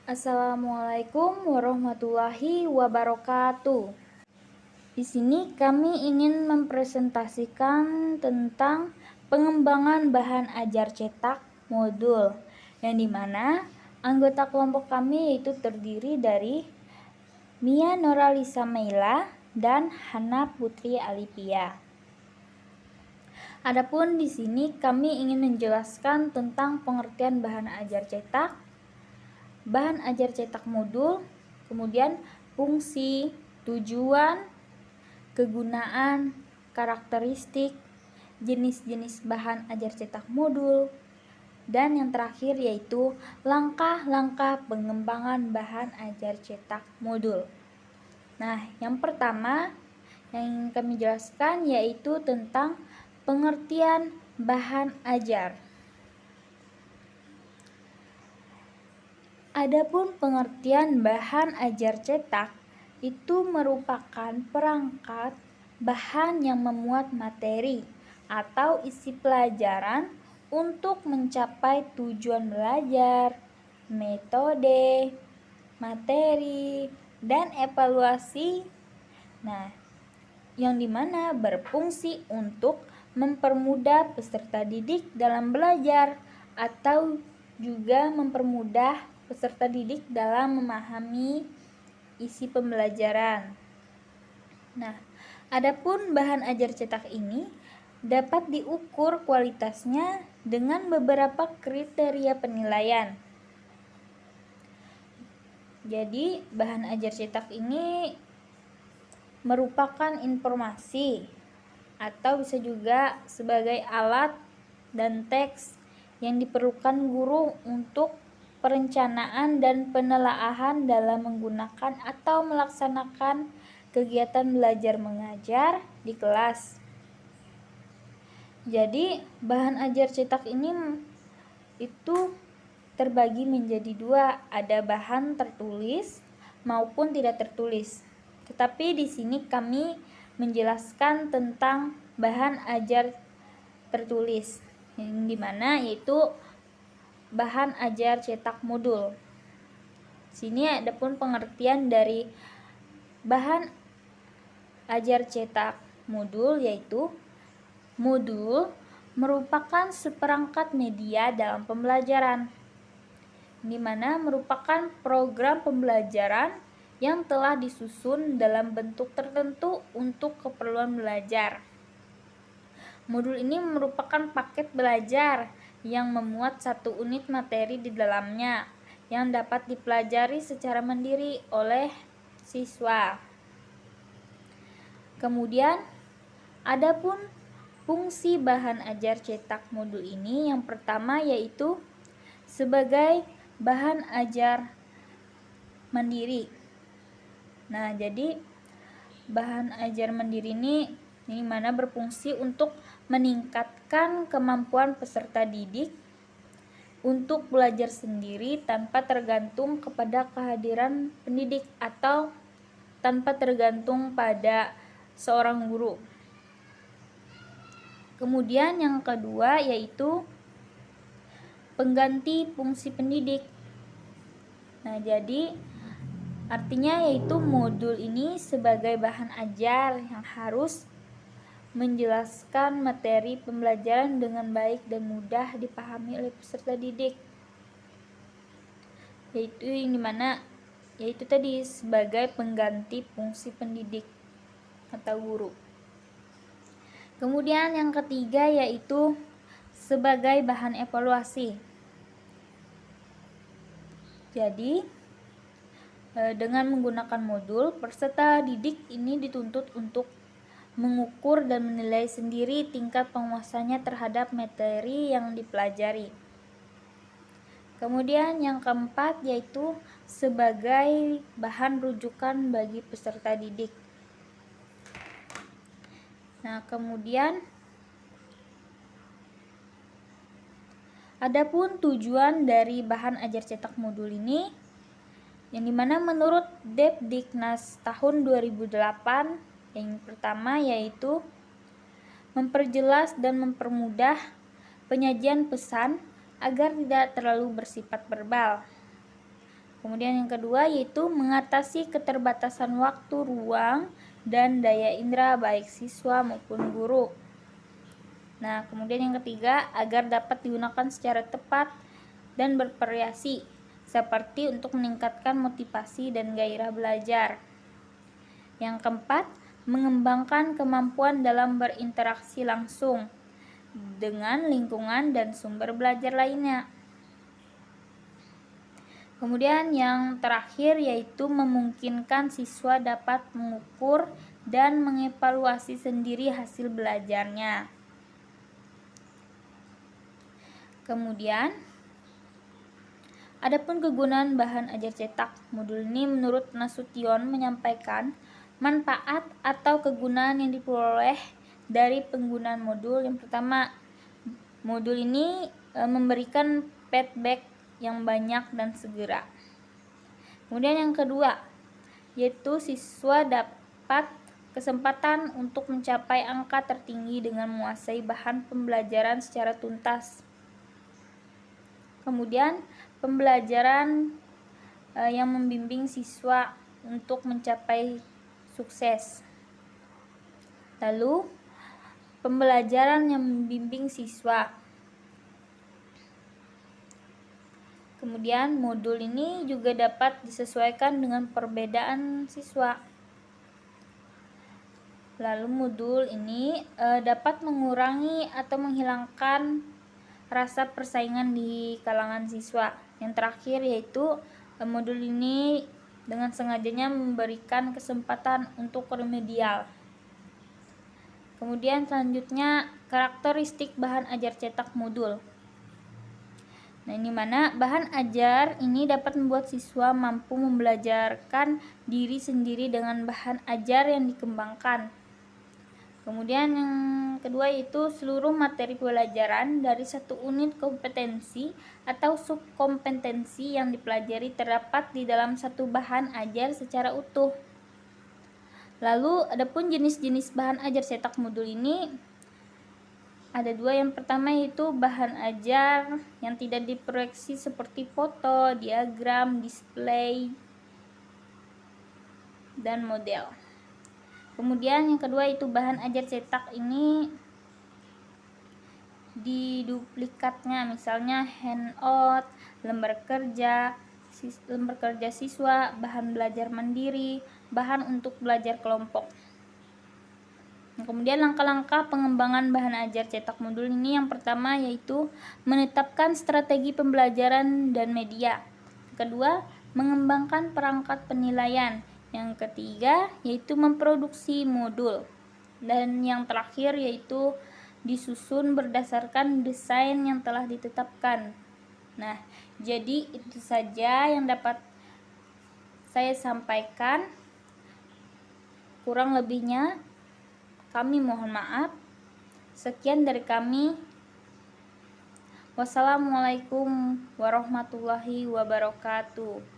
Assalamualaikum warahmatullahi wabarakatuh. Di sini kami ingin mempresentasikan tentang pengembangan bahan ajar cetak modul, yang dimana anggota kelompok kami yaitu terdiri dari Mia Noralisa Meila dan Hana Putri Alipia. Adapun di sini kami ingin menjelaskan tentang pengertian bahan ajar cetak modul, kemudian fungsi, tujuan, kegunaan, karakteristik, jenis-jenis bahan ajar cetak modul, dan yang terakhir yaitu langkah-langkah pengembangan bahan ajar cetak modul. Nah, yang pertama yang kami jelaskan yaitu tentang pengertian bahan ajar. Adapun pengertian bahan ajar cetak itu merupakan perangkat bahan yang memuat materi atau isi pelajaran untuk mencapai tujuan belajar, metode, materi, dan evaluasi. Nah, yang dimana berfungsi untuk mempermudah peserta didik dalam belajar atau juga mempermudah peserta didik dalam memahami isi pembelajaran. Nah, adapun bahan ajar cetak ini dapat diukur kualitasnya dengan beberapa kriteria penilaian. Jadi, bahan ajar cetak ini merupakan informasi atau bisa juga sebagai alat dan teks yang diperlukan guru untuk perencanaan dan penelaahan dalam menggunakan atau melaksanakan kegiatan belajar mengajar di kelas. Jadi, bahan ajar cetak ini itu terbagi menjadi dua, ada bahan tertulis maupun tidak tertulis. Tetapi di sini kami menjelaskan tentang bahan ajar tertulis, yang dimana yaitu bahan ajar cetak modul. Sini ada pun pengertian dari bahan ajar cetak modul, yaitu modul merupakan seperangkat media dalam pembelajaran, di mana merupakan program pembelajaran yang telah disusun dalam bentuk tertentu untuk keperluan belajar. Modul ini merupakan paket belajar yang memuat satu unit materi di dalamnya yang dapat dipelajari secara mandiri oleh siswa. Kemudian, adapun fungsi bahan ajar cetak modul ini yang pertama yaitu sebagai bahan ajar mandiri. Nah, jadi bahan ajar mandiri ini mana berfungsi untuk meningkatkan kemampuan peserta didik untuk belajar sendiri tanpa tergantung kepada kehadiran pendidik atau tanpa tergantung pada seorang guru. Kemudian yang kedua yaitu pengganti fungsi pendidik. Nah, jadi artinya yaitu modul ini sebagai bahan ajar yang harus menjelaskan materi pembelajaran dengan baik dan mudah dipahami oleh peserta didik. Yaitu yang dimana yaitu tadi sebagai pengganti fungsi pendidik atau guru. Kemudian yang ketiga yaitu sebagai bahan evaluasi. Jadi dengan menggunakan modul, peserta didik ini dituntut untuk mengukur dan menilai sendiri tingkat penguasanya terhadap materi yang dipelajari. Kemudian yang keempat yaitu sebagai bahan rujukan bagi peserta didik. Nah, kemudian adapun tujuan dari bahan ajar cetak modul ini yang dimana menurut Depdiknas tahun 2008 yang pertama yaitu memperjelas dan mempermudah penyajian pesan agar tidak terlalu bersifat verbal. Kemudian yang kedua yaitu mengatasi keterbatasan waktu, ruang, dan daya indera baik siswa maupun guru. Nah, kemudian yang ketiga, agar dapat digunakan secara tepat dan bervariasi, seperti untuk meningkatkan motivasi dan gairah belajar. Yang keempat, mengembangkan kemampuan dalam berinteraksi langsung dengan lingkungan dan sumber belajar lainnya. Kemudian yang terakhir yaitu memungkinkan siswa dapat mengukur dan mengevaluasi sendiri hasil belajarnya. Kemudian, adapun kegunaan bahan ajar cetak modul ini menurut Nasution menyampaikan manfaat atau kegunaan yang diperoleh dari penggunaan modul. Yang pertama, modul ini memberikan feedback yang banyak dan segera. Kemudian yang kedua, yaitu siswa dapat kesempatan untuk mencapai angka tertinggi dengan menguasai bahan pembelajaran secara tuntas. Kemudian pembelajaran yang membimbing siswa untuk mencapai sukses. Lalu pembelajaran yang membimbing siswa. Kemudian modul ini juga dapat disesuaikan dengan perbedaan siswa. Lalu modul ini dapat mengurangi atau menghilangkan rasa persaingan di kalangan siswa. Yang terakhir yaitu modul ini dengan sengajanya memberikan kesempatan untuk remedial. Kemudian selanjutnya karakteristik bahan ajar cetak modul. Nah, ini mana bahan ajar ini dapat membuat siswa mampu membelajarkan diri sendiri dengan bahan ajar yang dikembangkan. Kemudian yang kedua yaitu seluruh materi pelajaran dari satu unit kompetensi atau subkompetensi yang dipelajari terdapat di dalam satu bahan ajar secara utuh. Lalu adapun jenis-jenis bahan ajar cetak modul ini ada dua. Yang pertama yaitu bahan ajar yang tidak diproyeksi seperti foto, diagram, display, dan model. Kemudian yang kedua itu bahan ajar cetak ini diduplikatnya, misalnya handout, lembar kerja siswa, bahan belajar mandiri, bahan untuk belajar kelompok. Kemudian langkah-langkah pengembangan bahan ajar cetak modul ini yang pertama yaitu menetapkan strategi pembelajaran dan media. Kedua, mengembangkan perangkat penilaian. Yang ketiga yaitu memproduksi modul. Dan yang terakhir yaitu disusun berdasarkan desain yang telah ditetapkan. Nah, jadi itu saja yang dapat saya sampaikan. Kurang lebihnya kami mohon maaf. Sekian dari kami. Wassalamualaikum warahmatullahi wabarakatuh.